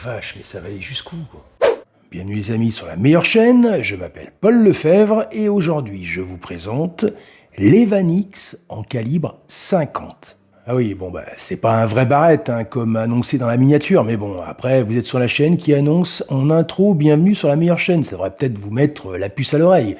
vache, mais ça va aller jusqu'où, quoi. Bienvenue les amis sur la meilleure chaîne, je m'appelle Paul Lefebvre et aujourd'hui je vous présente l'Evanix en calibre 50. Ah oui, bon c'est pas un vrai barrette comme annoncé dans la miniature, mais bon, après vous êtes sur la chaîne qui annonce en intro bienvenue sur la meilleure chaîne, ça devrait peut-être vous mettre la puce à l'oreille.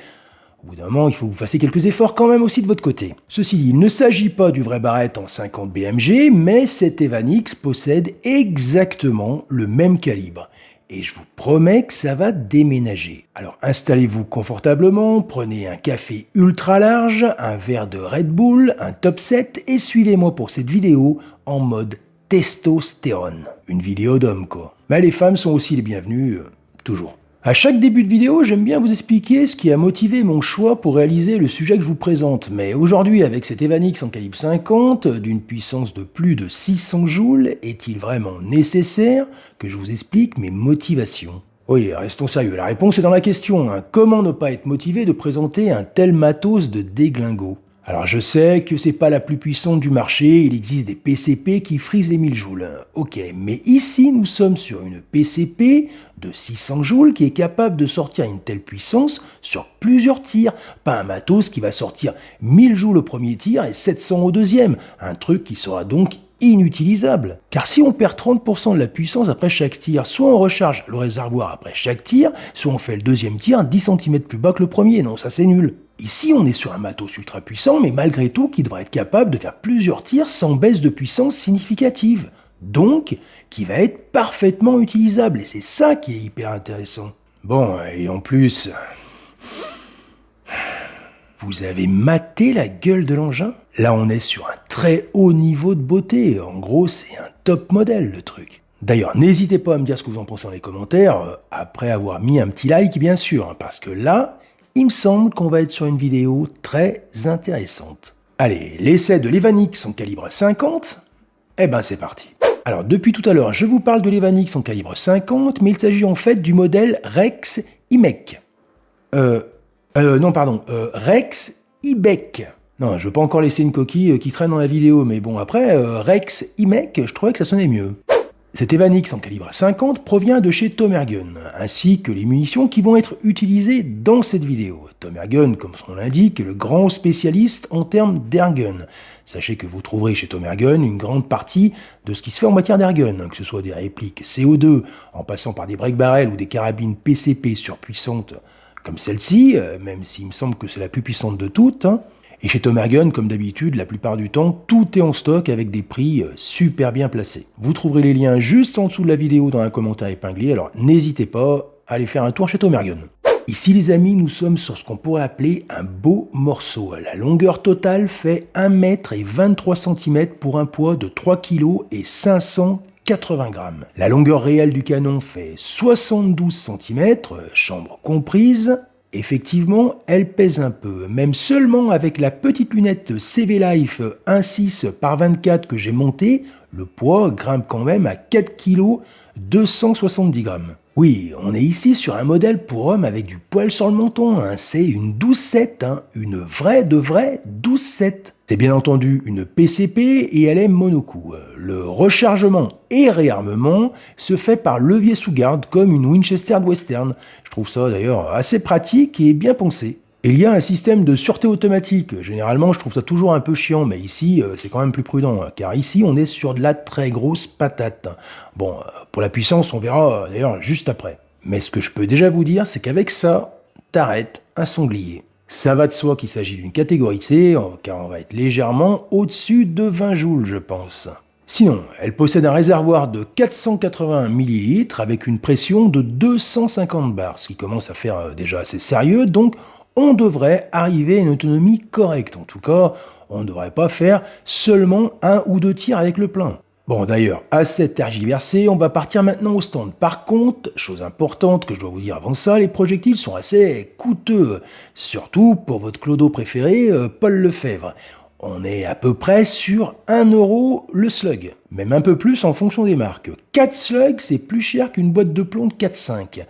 Au bout d'un moment, il faut que vous fassiez quelques efforts quand même aussi de votre côté. Ceci dit, il ne s'agit pas du vrai barrette en 50 BMG, mais cet Evanix possède exactement le même calibre. Et je vous promets que ça va déménager. Alors installez-vous confortablement, prenez un café ultra large, un verre de Red Bull, un top 7 et suivez-moi pour cette vidéo en mode testostérone. Une vidéo d'homme quoi. Mais les femmes sont aussi les bienvenues, toujours. À chaque début de vidéo, j'aime bien vous expliquer ce qui a motivé mon choix pour réaliser le sujet que je vous présente. Mais aujourd'hui, avec cet Evanix en calibre 50, d'une puissance de plus de 600 joules, est-il vraiment nécessaire que je vous explique mes motivations ? Oui, restons sérieux, la réponse est dans la question. Comment ne pas être motivé de présenter un tel matos de déglingo ? Alors je sais que c'est pas la plus puissante du marché, il existe des PCP qui frisent les 1000 joules. Ok, mais ici nous sommes sur une PCP de 600 joules qui est capable de sortir une telle puissance sur plusieurs tirs. Pas un matos qui va sortir 1000 joules au premier tir et 700 au deuxième. Un truc qui sera donc inutilisable. Car si on perd 30% de la puissance après chaque tir, soit on recharge le réservoir après chaque tir, soit on fait le deuxième tir 10 cm plus bas que le premier. Non, ça c'est nul. Ici, on est sur un matos ultra puissant, mais malgré tout, qui devrait être capable de faire plusieurs tirs sans baisse de puissance significative. Donc, qui va être parfaitement utilisable, et c'est ça qui est hyper intéressant. Bon, et en plus, vous avez maté la gueule de l'engin ? Là, on est sur un très haut niveau de beauté. En gros, c'est un top modèle, le truc. D'ailleurs, n'hésitez pas à me dire ce que vous en pensez dans les commentaires, après avoir mis un petit like, bien sûr, parce que là, il me semble qu'on va être sur une vidéo très intéressante. Allez, l'essai de l'Evanix en calibre 50, c'est parti. Alors, depuis tout à l'heure, je vous parle de l'Evanix en calibre 50, mais il s'agit en fait du modèle Rex IMEC. Rex IBEC. Non, je veux pas encore laisser une coquille qui traîne dans la vidéo, mais bon, après, Rex IMEC, je trouvais que ça sonnait mieux. Cet Evanix en calibre 50 provient de chez Tomergun, ainsi que les munitions qui vont être utilisées dans cette vidéo. Tomergun, comme son nom l'indique, est le grand spécialiste en termes d'airgun. Sachez que vous trouverez chez Tomergun une grande partie de ce qui se fait en matière d'airgun, que ce soit des répliques CO2, en passant par des break-barrels ou des carabines PCP surpuissantes comme celle-ci, même s'il me semble que c'est la plus puissante de toutes. Et chez Tomergun, comme d'habitude, la plupart du temps, tout est en stock avec des prix super bien placés. Vous trouverez les liens juste en dessous de la vidéo dans un commentaire épinglé, alors n'hésitez pas à aller faire un tour chez Tomergun. Ici les amis, nous sommes sur ce qu'on pourrait appeler un beau morceau. La longueur totale fait 1 m et 23 cm pour un poids de 3 kg et 580 grammes. La longueur réelle du canon fait 72 cm, chambre comprise. Effectivement, elle pèse un peu, même seulement avec la petite lunette CV Life 1.6 par 24 que j'ai montée, le poids grimpe quand même à 4 kg 270 grammes. Oui, on est ici sur un modèle pour homme avec du poil sur le menton, c'est une 12-7, une vraie de vraie 12-7. C'est bien entendu une PCP et elle est monocoup. Le rechargement et réarmement se fait par levier sous garde comme une Winchester de Western. Je trouve ça d'ailleurs assez pratique et bien pensé. Et il y a un système de sûreté automatique. Généralement, je trouve ça toujours un peu chiant, mais ici, c'est quand même plus prudent, car ici, on est sur de la très grosse patate. Bon, pour la puissance, on verra d'ailleurs juste après. Mais ce que je peux déjà vous dire, c'est qu'avec ça, t'arrêtes un sanglier. Ça va de soi qu'il s'agit d'une catégorie C, car on va être légèrement au-dessus de 20 joules, je pense. Sinon, elle possède un réservoir de 480 ml avec une pression de 250 bars, ce qui commence à faire déjà assez sérieux, donc on devrait arriver à une autonomie correcte. En tout cas, on ne devrait pas faire seulement 1 ou 2 tirs avec le plein. Bon d'ailleurs, assez tergiversé, on va partir maintenant au stand. Par contre, chose importante que je dois vous dire avant ça, les projectiles sont assez coûteux, surtout pour votre clodo préféré, Paul Lefebvre. On est à peu près sur 1 € le slug, même un peu plus en fonction des marques. 4 slugs, c'est plus cher qu'une boîte de plomb de 4,5.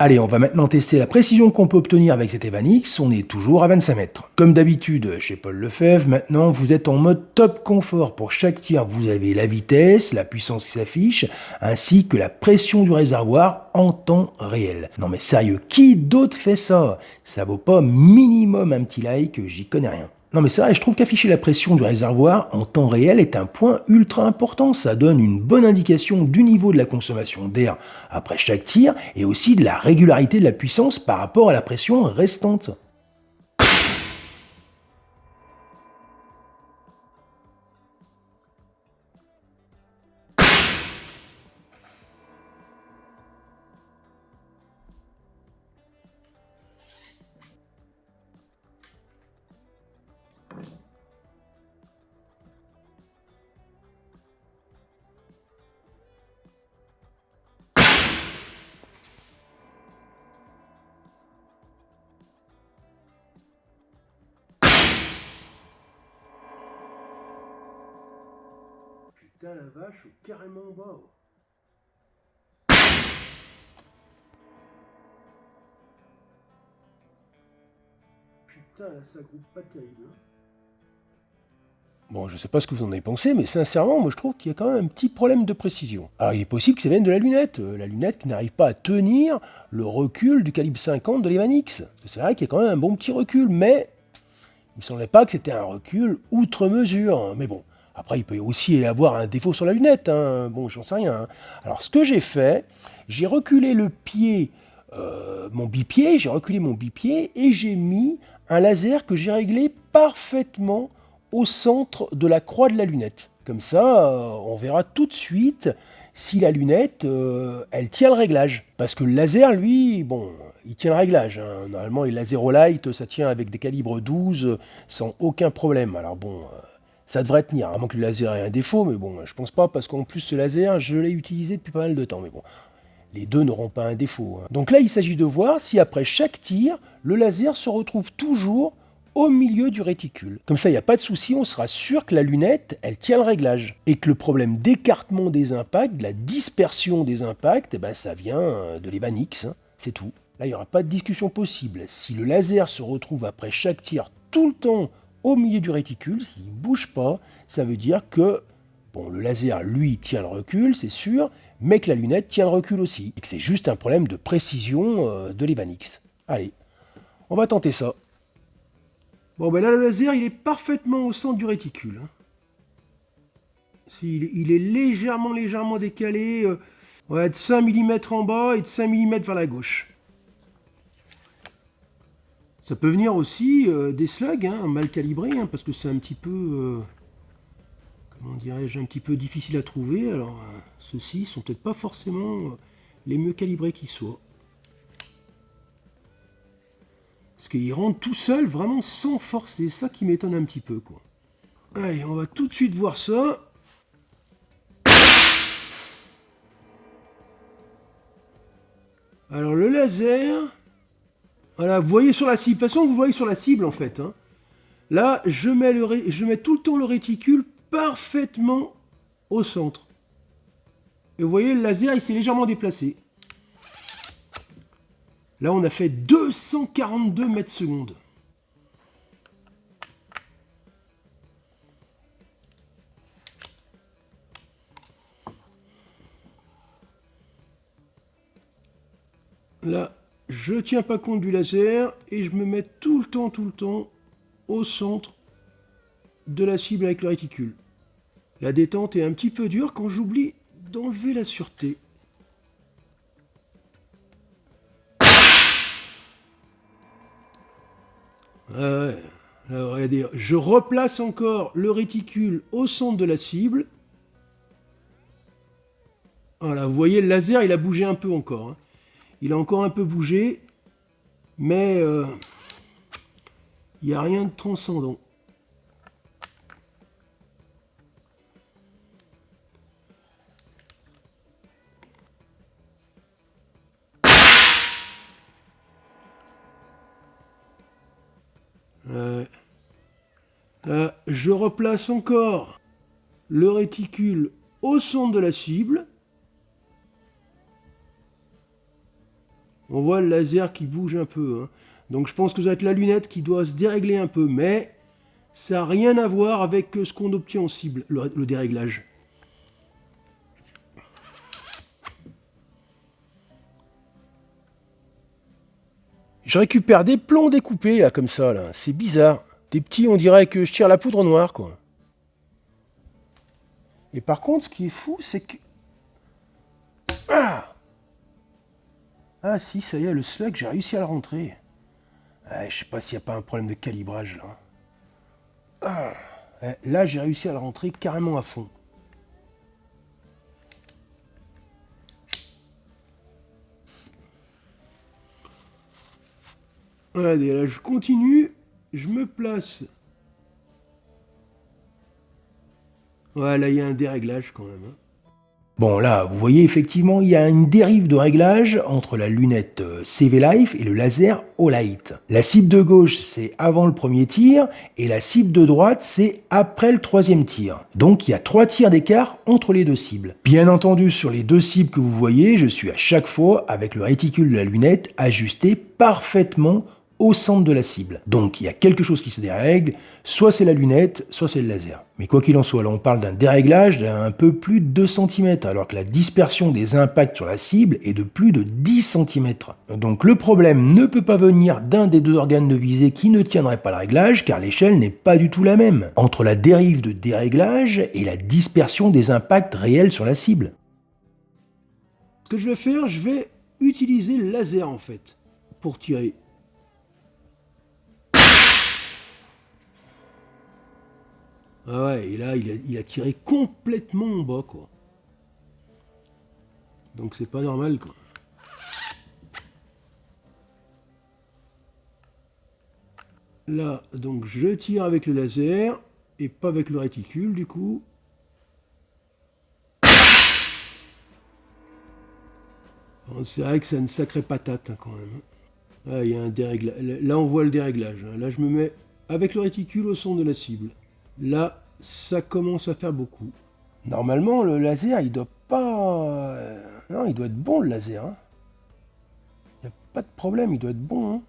Allez, on va maintenant tester la précision qu'on peut obtenir avec cet Evanix, on est toujours à 25 mètres. Comme d'habitude chez Paul Lefebvre, maintenant vous êtes en mode top confort. Pour chaque tir, vous avez la vitesse, la puissance qui s'affiche, ainsi que la pression du réservoir en temps réel. Non mais sérieux, qui d'autre fait ça? Ça vaut pas minimum un petit like, j'y connais rien. Non mais c'est vrai, je trouve qu'afficher la pression du réservoir en temps réel est un point ultra important. Ça donne une bonne indication du niveau de la consommation d'air après chaque tir et aussi de la régularité de la puissance par rapport à la pression restante. Putain la vache, je suis carrément en bas. Putain là, ça groupe pas terrible. Bon, je sais pas ce que vous en avez pensé, mais sincèrement, moi je trouve qu'il y a quand même un petit problème de précision. Alors il est possible que ça vienne de la lunette qui n'arrive pas à tenir le recul du calibre 50 de l'Evanix. C'est vrai qu'il y a quand même un bon petit recul, mais il me semblait pas que c'était un recul outre mesure. Mais bon, après il peut aussi y avoir un défaut sur la lunette, hein. Bon, j'en sais rien. Hein. Alors ce que j'ai fait, j'ai reculé le pied, mon bipied, et j'ai mis un laser que j'ai réglé parfaitement au centre de la croix de la lunette. Comme ça, on verra tout de suite si la lunette, elle tient le réglage. Parce que le laser, lui, bon, il tient le réglage. Hein. Normalement, les Laserolight, ça tient avec des calibres 12 sans aucun problème. Alors bon, ça devrait tenir, à moins que le laser ait un défaut, mais bon, je pense pas, parce qu'en plus, ce laser, je l'ai utilisé depuis pas mal de temps. Mais bon, les deux n'auront pas un défaut. Hein. Donc là, il s'agit de voir si après chaque tir, le laser se retrouve toujours au milieu du réticule. Comme ça, il n'y a pas de souci, on sera sûr que la lunette, elle tient le réglage. Et que le problème d'écartement des impacts, de la dispersion des impacts, eh ben, ça vient de l'Evanix, hein, c'est tout. Là, il n'y aura pas de discussion possible. Si le laser se retrouve après chaque tir tout le temps au milieu du réticule, s'il ne bouge pas, ça veut dire que bon, le laser, lui, tient le recul, c'est sûr, mais que la lunette tient le recul aussi. Et que c'est juste un problème de précision de l'Evanix. Allez, on va tenter ça. Bon, ben là, le laser, il est parfaitement au centre du réticule. Hein. Il est légèrement décalé, ouais, de 5 mm en bas et de 5 mm vers la gauche. Ça peut venir aussi des slugs, hein, mal calibrés, hein, parce que c'est un petit peu, comment dirais-je, un petit peu difficile à trouver. Alors, ceux-ci sont peut-être pas forcément les mieux calibrés qui soient. Parce qu'il rentre tout seul, vraiment sans force. C'est ça qui m'étonne un petit peu, quoi. Allez, on va tout de suite voir ça. Alors, le laser... Voilà, vous voyez sur la cible. De toute façon, vous voyez sur la cible, en fait. Hein. Là, je mets tout le temps le réticule parfaitement au centre. Et vous voyez, le laser, il s'est légèrement déplacé. Là, on a fait 242 mètres secondes. Là, je ne tiens pas compte du laser et je me mets tout le temps au centre de la cible avec le réticule. La détente est un petit peu dure quand j'oublie d'enlever la sûreté. Là, regardez, je replace encore le réticule au centre de la cible. Voilà, vous voyez, le laser, il a bougé un peu encore. Hein. Il a encore un peu bougé, mais il n'y a rien de transcendant. Là, je replace encore le réticule au centre de la cible. On voit le laser qui bouge un peu, hein. Donc je pense que ça va être la lunette qui doit se dérégler un peu, mais ça n'a rien à voir avec ce qu'on obtient en cible, le déréglage. Je récupère des plombs découpés, là, comme ça, là. C'est bizarre. Des petits, on dirait que je tire la poudre noire, quoi. Et par contre, ce qui est fou, c'est que... Ah si, ça y est, le slug, j'ai réussi à le rentrer. Je sais pas s'il n'y a pas un problème de calibrage, là. Là, j'ai réussi à le rentrer carrément à fond. Allez, là, je continue. Je me place. Là, il y a un déréglage quand même. Bon, là, vous voyez, effectivement, il y a une dérive de réglage entre la lunette CV Life et le laser Olight. La cible de gauche, c'est avant le premier tir, et la cible de droite, c'est après le troisième tir. Donc, il y a 3 tirs d'écart entre les deux cibles. Bien entendu, sur les 2 cibles que vous voyez, je suis à chaque fois avec le réticule de la lunette ajusté parfaitement au centre de la cible. Donc il y a quelque chose qui se dérègle, soit c'est la lunette, soit c'est le laser. Mais quoi qu'il en soit, là on parle d'un déréglage d'un peu plus de 2 cm, alors que la dispersion des impacts sur la cible est de plus de 10 cm. Donc le problème ne peut pas venir d'un des 2 organes de visée qui ne tiendrait pas le réglage, car l'échelle n'est pas du tout la même, entre la dérive de déréglage et la dispersion des impacts réels sur la cible. Ce que je vais faire, je vais utiliser le laser en fait, pour tirer. Ah ouais, et là, il a tiré complètement en bas, quoi. Donc c'est pas normal, quoi. Là, donc je tire avec le laser, et pas avec le réticule, du coup. C'est vrai que c'est une sacrée patate, hein, quand même. Ah, il y a un déréglage. Là, on voit le déréglage. Hein. Là, je me mets avec le réticule au centre de la cible. Là, ça commence à faire beaucoup. Normalement, le laser, il doit pas... Non, il doit être bon, le laser. Hein. Il n'y a pas de problème, il doit être bon. Hein.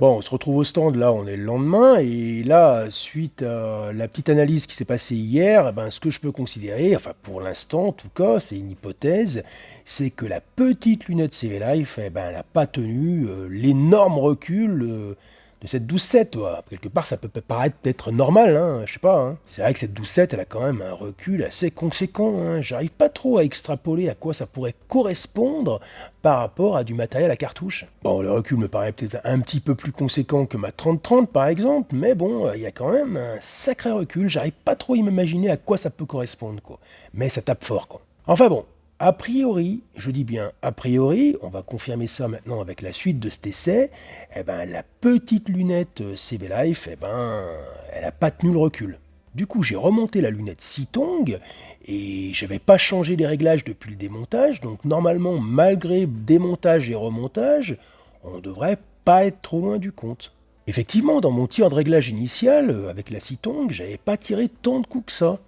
Bon, on se retrouve au stand, là, on est le lendemain, et là, suite à la petite analyse qui s'est passée hier, ce que je peux considérer, enfin pour l'instant en tout cas, c'est une hypothèse, c'est que la petite lunette CV Life, elle n'a pas tenu l'énorme recul de cette 12-7. Quelque part, ça peut paraître peut-être normal, hein, je sais pas. Hein. C'est vrai que cette 12-7, elle a quand même un recul assez conséquent. Hein. J'arrive pas trop à extrapoler à quoi ça pourrait correspondre par rapport à du matériel à cartouche. Bon, le recul me paraît peut-être un petit peu plus conséquent que ma 30-30 par exemple, mais bon, il y a quand même un sacré recul. J'arrive pas trop à m'imaginer à quoi ça peut correspondre, quoi. Mais ça tape fort, quoi. Enfin bon. A priori, je dis bien a priori, on va confirmer ça maintenant avec la suite de cet essai, la petite lunette CB Life, elle n'a pas tenu le recul. Du coup, j'ai remonté la lunette Sitong et j'avais pas changé les réglages depuis le démontage, donc normalement, malgré démontage et remontage, on devrait pas être trop loin du compte. Effectivement, dans mon tir de réglage initial, avec la Sitong, j'avais pas tiré tant de coups que ça.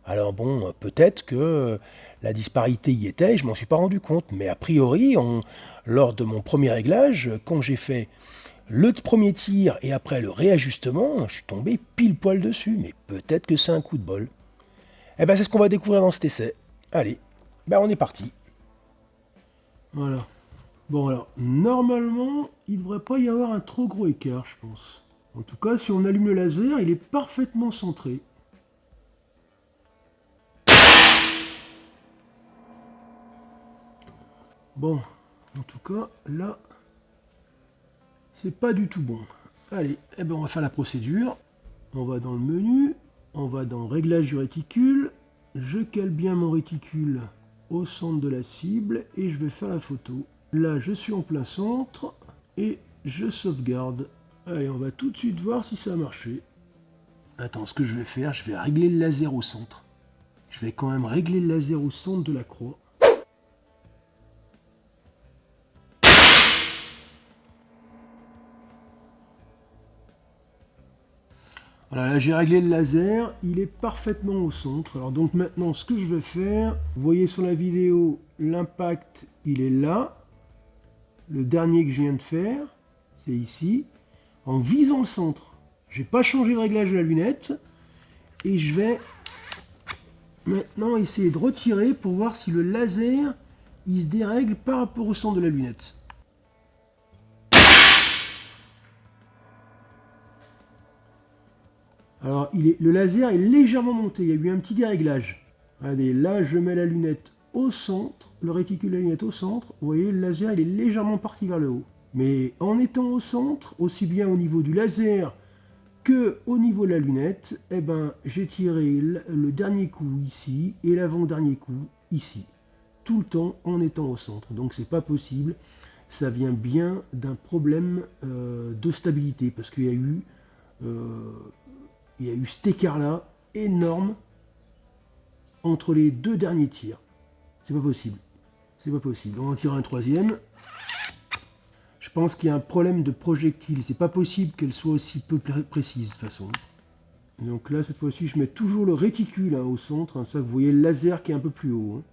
Alors bon, peut-être que la disparité y était, je m'en suis pas rendu compte, mais a priori, lors de mon premier réglage, quand j'ai fait le premier tir et après le réajustement, je suis tombé pile poil dessus, mais peut-être que c'est un coup de bol. C'est ce qu'on va découvrir dans cet essai. Allez, on est parti. Voilà. Bon alors, normalement, il ne devrait pas y avoir un trop gros écart, je pense. En tout cas, si on allume le laser, il est parfaitement centré. Bon, en tout cas, là, c'est pas du tout bon. Allez, on va faire la procédure. On va dans le menu, on va dans réglage du réticule. Je cale bien mon réticule au centre de la cible et je vais faire la photo. Là, je suis en plein centre et je sauvegarde. Allez, on va tout de suite voir si ça a marché. Attends, ce que je vais faire, je vais régler le laser au centre. Je vais quand même régler le laser au centre de la croix. Voilà, là j'ai réglé le laser, il est parfaitement au centre. Alors donc maintenant ce que je vais faire, vous voyez sur la vidéo, l'impact il est là. le dernier que je viens de faire, c'est ici, en visant le centre. Je n'ai pas changé le réglage de la lunette, et je vais maintenant essayer de retirer pour voir si le laser, il se dérègle par rapport au centre de la lunette. Alors, le laser est légèrement monté, il y a eu un petit déréglage. Regardez, là je mets la lunette au centre, le réticule de la lunette au centre, vous voyez le laser il est légèrement parti vers le haut. Mais en étant au centre, aussi bien au niveau du laser que au niveau de la lunette, eh ben, j'ai tiré le dernier coup ici et l'avant-dernier coup ici. Tout le temps en étant au centre. Donc c'est pas possible, ça vient bien d'un problème de stabilité parce qu'il y a eu cet écart-là énorme entre les deux derniers tirs. C'est pas possible. C'est pas possible. On va en tirer un troisième. Je pense qu'il y a un problème de projectile. C'est pas possible qu'elle soit aussi peu précise de toute façon. Donc là, cette fois-ci, je mets toujours le réticule au centre. Ça, vous voyez le laser qui est un peu plus haut.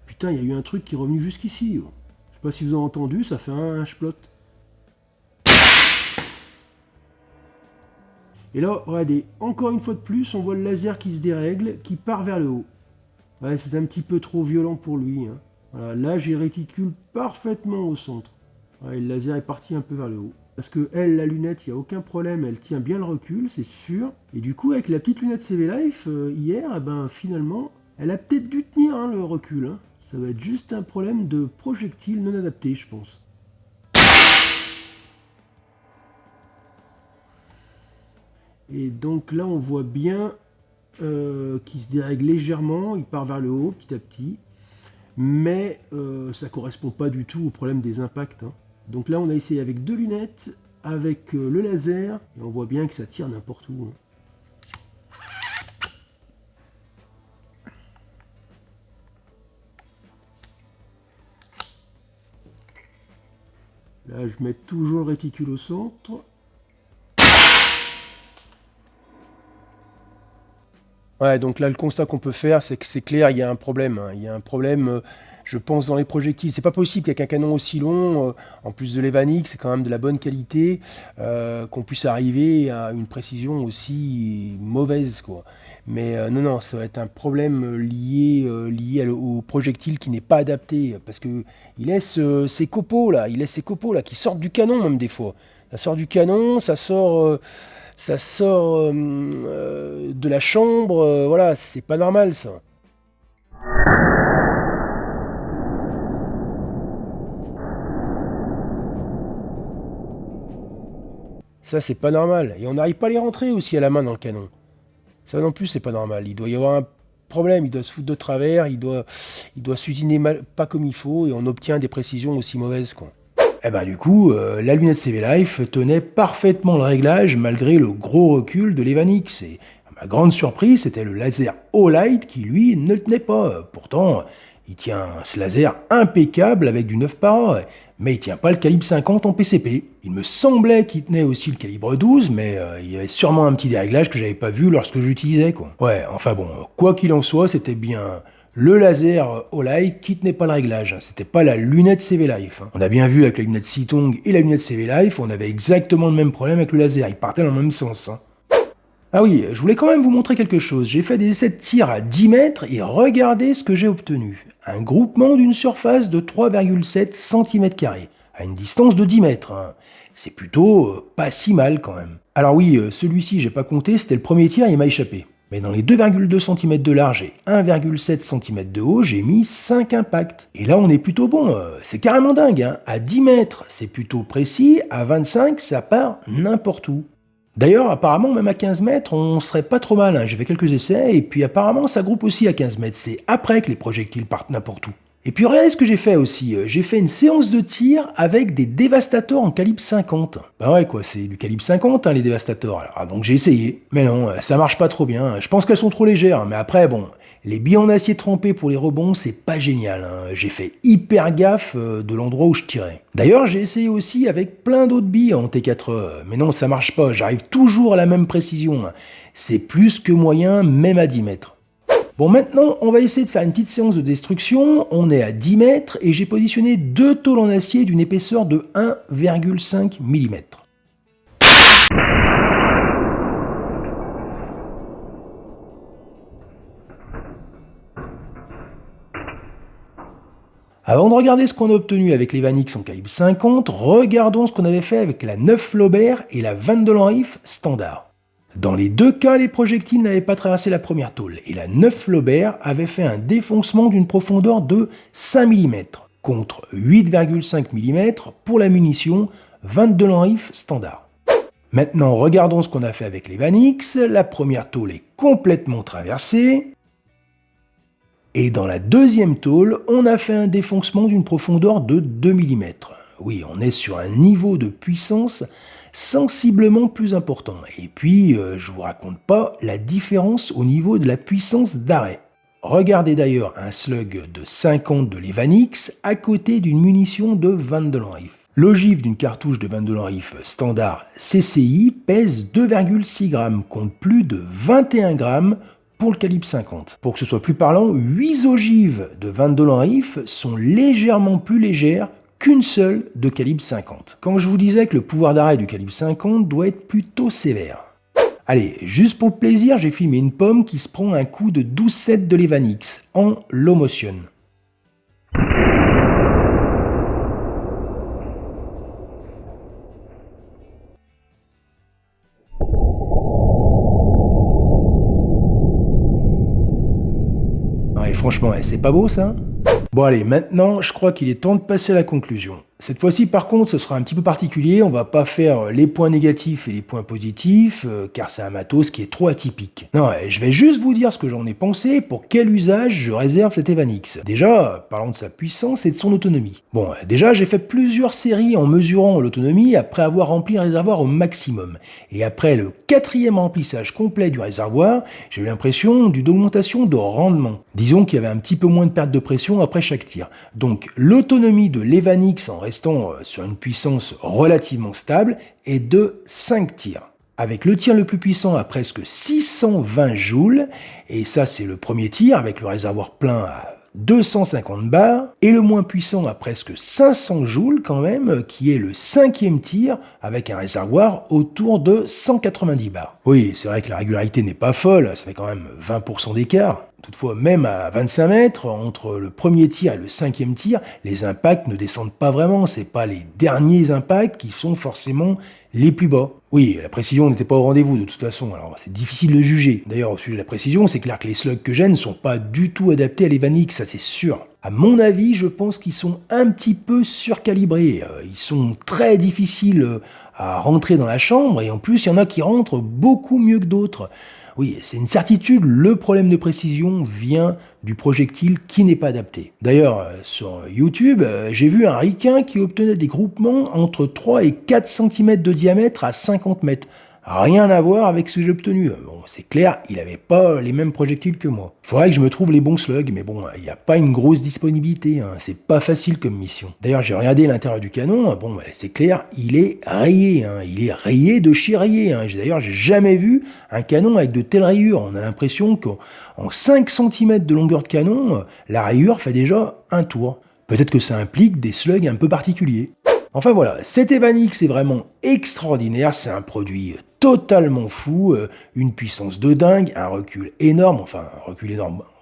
Putain, il y a eu un truc qui est revenu jusqu'ici. Je sais pas si vous avez entendu, ça fait un splot. Et là, regardez, encore une fois de plus, on voit le laser qui se dérègle, qui part vers le haut. Ouais, c'est un petit peu trop violent pour lui. Voilà, là, j'ai réticule parfaitement au centre. Ouais, le laser est parti un peu vers le haut. Parce que elle, la lunette, il n'y a aucun problème, elle tient bien le recul, c'est sûr. Et du coup, avec la petite lunette CV Life, hier, eh ben, finalement, elle a peut-être dû tenir le recul. Ça va être juste un problème de projectile non adapté, je pense. Et donc là, on voit bien qu'il se dérègle légèrement, il part vers le haut petit à petit, mais ça ne correspond pas du tout au problème des impacts. Donc là, on a essayé avec deux lunettes, avec le laser, et on voit bien que ça tire n'importe où. Là, je mets toujours le réticule au centre. Ouais, donc là, le constat qu'on peut faire, c'est que c'est clair, il y a un problème. Il y a un problème, je pense, dans les projectiles. C'est pas possible qu'avec un canon aussi long, en plus de l'Evanix, c'est quand même de la bonne qualité, qu'on puisse arriver à une précision aussi mauvaise, quoi. Mais non, ça va être un problème lié au projectile qui n'est pas adapté, parce que il laisse ces copeaux là, qui sortent du canon même des fois. Ça sort du canon, ça sort de la chambre, voilà, c'est pas normal ça. Ça, c'est pas normal. Et on n'arrive pas à les rentrer aussi à la main dans le canon. Ça non plus, c'est pas normal. Il doit y avoir un problème, il doit se foutre de travers, il doit s'usiner pas comme il faut, et on obtient des précisions aussi mauvaises, quoi. Et ben du coup, la lunette CV Life tenait parfaitement le réglage malgré le gros recul de l'Evanix. Et à ma grande surprise, c'était le laser Olight qui, lui, ne le tenait pas. Pourtant, il tient ce laser impeccable avec du 9 par, mais il tient pas le calibre 50 en PCP. Il me semblait qu'il tenait aussi le calibre 12, mais il y avait sûrement un petit déréglage que j'avais pas vu lorsque j'utilisais, quoi. Ouais, enfin bon, quoi qu'il en soit, c'était bien le laser Olight qui tenait pas le réglage. C'était pas la lunette CV Life. On a bien vu avec la lunette Sitong et la lunette CV Life, on avait exactement le même problème avec le laser. Il partait dans le même sens. Ah oui, je voulais quand même vous montrer quelque chose. J'ai fait des essais de tir à 10 mètres et regardez ce que j'ai obtenu. Un groupement d'une surface de 3,7 cm², à une distance de 10 mètres. C'est plutôt pas si mal quand même. Alors oui, celui-ci, j'ai pas compté, c'était le premier tir, il m'a échappé. Mais dans les 2,2 cm de large et 1,7 cm de haut, j'ai mis 5 impacts. Et là, on est plutôt bon. C'est carrément dingue. À 10 mètres, c'est plutôt précis. À 25, ça part n'importe où. D'ailleurs, apparemment, même à 15 mètres, on serait pas trop mal. J'ai fait quelques essais, et puis apparemment, ça groupe aussi à 15 mètres. C'est après que les projectiles partent n'importe où. Et puis regardez ce que j'ai fait aussi. J'ai fait une séance de tir avec des dévastateurs en calibre 50. Bah ouais, quoi, c'est du calibre 50, les dévastateurs. Alors, donc j'ai essayé. Mais non, ça marche pas trop bien. Je pense qu'elles sont trop légères. Mais après, bon, les billes en acier trempé pour les rebonds, c'est pas génial. J'ai fait hyper gaffe de l'endroit où je tirais. D'ailleurs, j'ai essayé aussi avec plein d'autres billes en T4E. Mais non, ça marche pas. J'arrive toujours à la même précision. C'est plus que moyen, même à 10 mètres. Bon, maintenant, on va essayer de faire une petite séance de destruction. On est à 10 mètres et j'ai positionné 2 tôles en acier d'une épaisseur de 1,5 mm. Avant de regarder ce qu'on a obtenu avec les Vanix en calibre 50, regardons ce qu'on avait fait avec la 9 Flaubert et la 22 Lanriff standard. Dans les deux cas, les projectiles n'avaient pas traversé la première tôle et la 9 Flaubert avait fait un défoncement d'une profondeur de 5 mm contre 8,5 mm pour la munition 22 Lanriff standard. Maintenant, regardons ce qu'on a fait avec les Vanix. La première tôle est complètement traversée. Et dans la deuxième tôle, on a fait un défoncement d'une profondeur de 2 mm. Oui, on est sur un niveau de puissance sensiblement plus important. Et puis, je vous raconte pas la différence au niveau de la puissance d'arrêt. Regardez d'ailleurs un slug de 50 de l'Evanix à côté d'une munition de 22 Lanriff. L'ogive d'une cartouche de 22 Lanriff standard CCI pèse 2,6 g contre plus de 21 g pour le calibre 50. Pour que ce soit plus parlant, 8 ogives de 22 Lanriff sont légèrement plus légères qu'une seule de calibre 50. Quand je vous disais que le pouvoir d'arrêt du calibre 50 doit être plutôt sévère. Allez, juste pour le plaisir, j'ai filmé une pomme qui se prend un coup de 12,7 de l'Evanix en low motion. Ouais, franchement, c'est pas beau ça? Bon allez, maintenant, je crois qu'il est temps de passer à la conclusion. Cette fois-ci, par contre, ce sera un petit peu particulier. On va pas faire les points négatifs et les points positifs, car c'est un matos qui est trop atypique. Non, je vais juste vous dire ce que j'en ai pensé, pour quel usage je réserve cet Evanix. Déjà, parlons de sa puissance et de son autonomie. Bon, déjà, j'ai fait plusieurs séries en mesurant l'autonomie après avoir rempli le réservoir au maximum. Et après le 4e remplissage complet du réservoir, j'ai eu l'impression d'une augmentation de rendement. Disons qu'il y avait un petit peu moins de perte de pression après chaque tir. Donc, l'autonomie de l'Evanix en restant sur une puissance relativement stable est de 5 tirs. Avec le tir le plus puissant à presque 620 joules, et ça c'est le premier tir avec le réservoir plein à 250 bars, et le moins puissant à presque 500 joules quand même, qui est le 5e tir avec un réservoir autour de 190 bars. Oui, c'est vrai que la régularité n'est pas folle, ça fait quand même 20% d'écart. Toutefois, même à 25 mètres, entre le premier tir et le 5e tir, les impacts ne descendent pas vraiment. C'est pas les derniers impacts qui sont forcément les plus bas. Oui, la précision n'était pas au rendez-vous de toute façon, alors c'est difficile de juger. D'ailleurs, au sujet de la précision, c'est clair que les slugs que j'ai ne sont pas du tout adaptés à l'Evanix, ça c'est sûr. À mon avis, je pense qu'ils sont un petit peu surcalibrés. Ils sont très difficiles à rentrer dans la chambre, et en plus, il y en a qui rentrent beaucoup mieux que d'autres. Oui, c'est une certitude, le problème de précision vient du projectile qui n'est pas adapté. D'ailleurs, sur YouTube, j'ai vu un ricain qui obtenait des groupements entre 3 et 4 cm de diamètre à 50 mètres. Rien à voir avec ce que j'ai obtenu. Bon, c'est clair, il n'avait pas les mêmes projectiles que moi. Il faudrait que je me trouve les bons slugs, mais bon, il n'y a pas une grosse disponibilité, hein. C'est pas facile comme mission. D'ailleurs, j'ai regardé l'intérieur du canon, bon, c'est clair, il est rayé, hein. Il est rayé de chez rayé, hein. D'ailleurs, j'ai jamais vu un canon avec de telles rayures. On a l'impression qu'en 5 cm de longueur de canon, la rayure fait déjà un tour. Peut-être que ça implique des slugs un peu particuliers. Enfin voilà, cet Evanix est vraiment extraordinaire, c'est un produit totalement fou, une puissance de dingue, un recul énorme,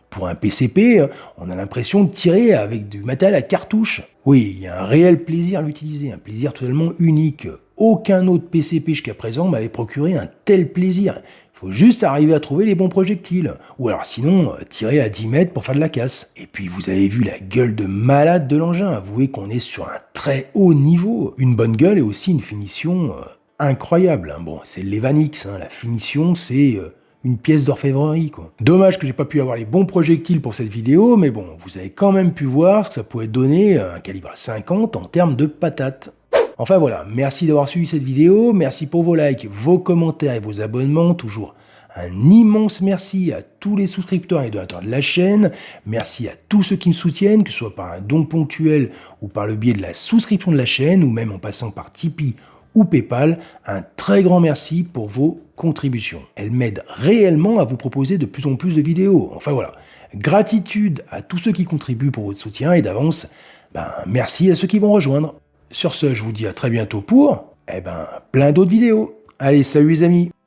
pour un PCP, on a l'impression de tirer avec du matériel à cartouche. Oui, il y a un réel plaisir à l'utiliser, un plaisir totalement unique. Aucun autre PCP jusqu'à présent m'avait procuré un tel plaisir. Il faut juste arriver à trouver les bons projectiles. Ou alors sinon, tirer à 10 mètres pour faire de la casse. Et puis vous avez vu la gueule de malade de l'engin. Avouez qu'on est sur un très haut niveau. Une bonne gueule et aussi une finition incroyable. Bon, c'est l'Evanix, la finition c'est une pièce d'orfèvrerie, quoi. Dommage que j'ai pas pu avoir les bons projectiles pour cette vidéo, mais bon, vous avez quand même pu voir ce que ça pouvait donner un calibre 50 en termes de patates. Enfin voilà, merci d'avoir suivi cette vidéo, merci pour vos likes, vos commentaires et vos abonnements, toujours un immense merci à tous les souscripteurs et donateurs de la chaîne, merci à tous ceux qui me soutiennent, que ce soit par un don ponctuel ou par le biais de la souscription de la chaîne, ou même en passant par Tipeee ou PayPal, un très grand merci pour vos contributions. Elles m'aident réellement à vous proposer de plus en plus de vidéos. Enfin voilà, gratitude à tous ceux qui contribuent pour votre soutien et d'avance, merci à ceux qui vont rejoindre. Sur ce, je vous dis à très bientôt pour plein d'autres vidéos. Allez, salut les amis!